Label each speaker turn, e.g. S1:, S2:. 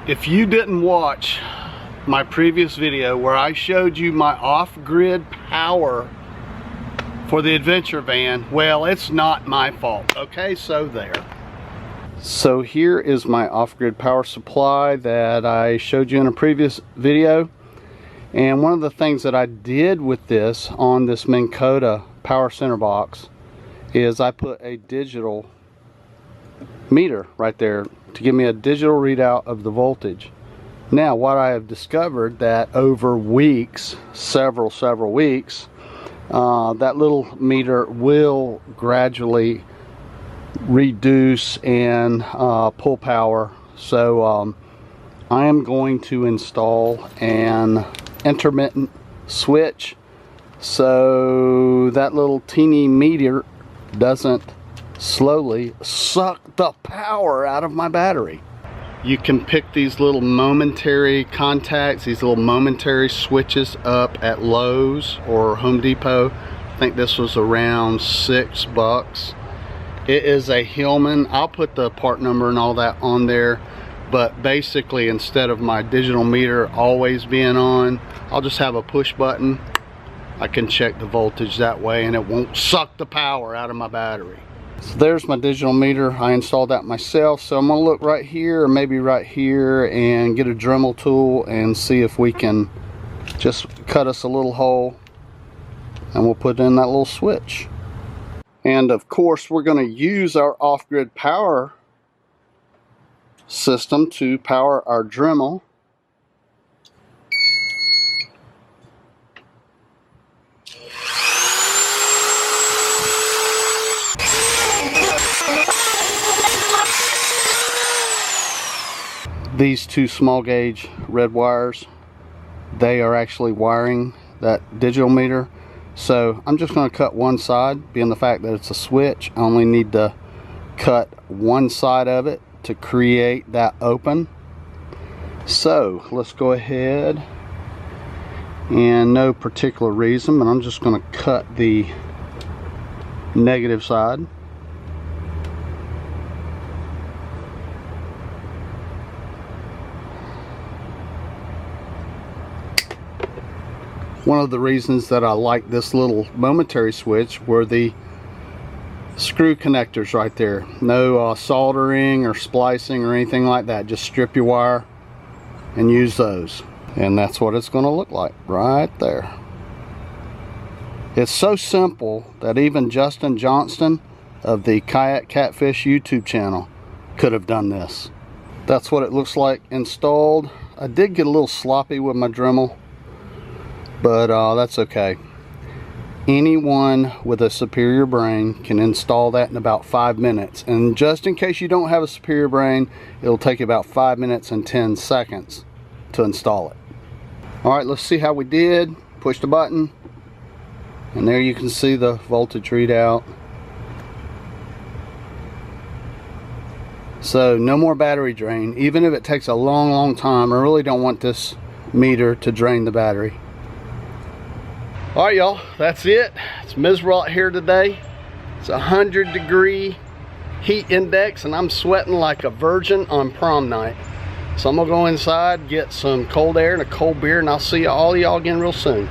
S1: If you didn't watch my previous video where I showed you my off-grid power for the adventure van, well, it's not my fault. Okay, so there. So here is my off-grid power supply that I showed you in a previous video. And one of the things that I did with this on this Minn Kota power center box is I put a digital meter right there to give me a digital readout of the voltage. Now, what I have discovered that over weeks, several weeks, that little meter will gradually reduce and pull power. So I am going to install an intermittent switch so that little teeny meter doesn't slowly suck the power out of my battery. You can pick these little Momentary contacts, these little Momentary switches up at Lowe's or Home Depot. I think this was around $6. It is a Hillman. I'll put the part number and all that on there, but basically instead of my digital meter always being on, I'll just have a push button. I can check the voltage that way and it won't suck the power out of my battery. So there's my digital meter. I installed that myself. So I'm gonna look right here or maybe right here and get a Dremel tool and see if we can just cut us a little hole, and we'll put in that little switch. And of course we're gonna use our off-grid power system to power our Dremel. These two small gauge red wires, they are actually wiring that digital meter. So I'm just going to cut one side, being the fact that it's a switch. I only need to cut one side of it to create that open. So let's go ahead, and no particular reason, but I'm just going to cut the negative side. One of the reasons that I like this little Momentary switch were the screw connectors right there. No soldering or splicing or anything like that. Just strip your wire and use those. And that's what it's going to look like right there. It's so simple that even Justin Johnston of the Kayak Catfish YouTube channel could have done this. That's what it looks like installed. I did get a little sloppy with my Dremel, but that's okay. Anyone with a superior brain can install that in about 5 minutes. And just in case you don't have a superior brain, it'll take about 5 minutes and 10 seconds to install it. Alright, let's see how we did. Push the button, and there you can see the voltage readout. So no more battery drain, even if it takes a long time. I really don't want this meter to drain the battery. Alright y'all, that's it. It's miserable out here today. It's 100-degree heat index and I'm sweating like a virgin on prom night. So I'm gonna go inside, get some cold air and a cold beer, and I'll see all y'all again real soon.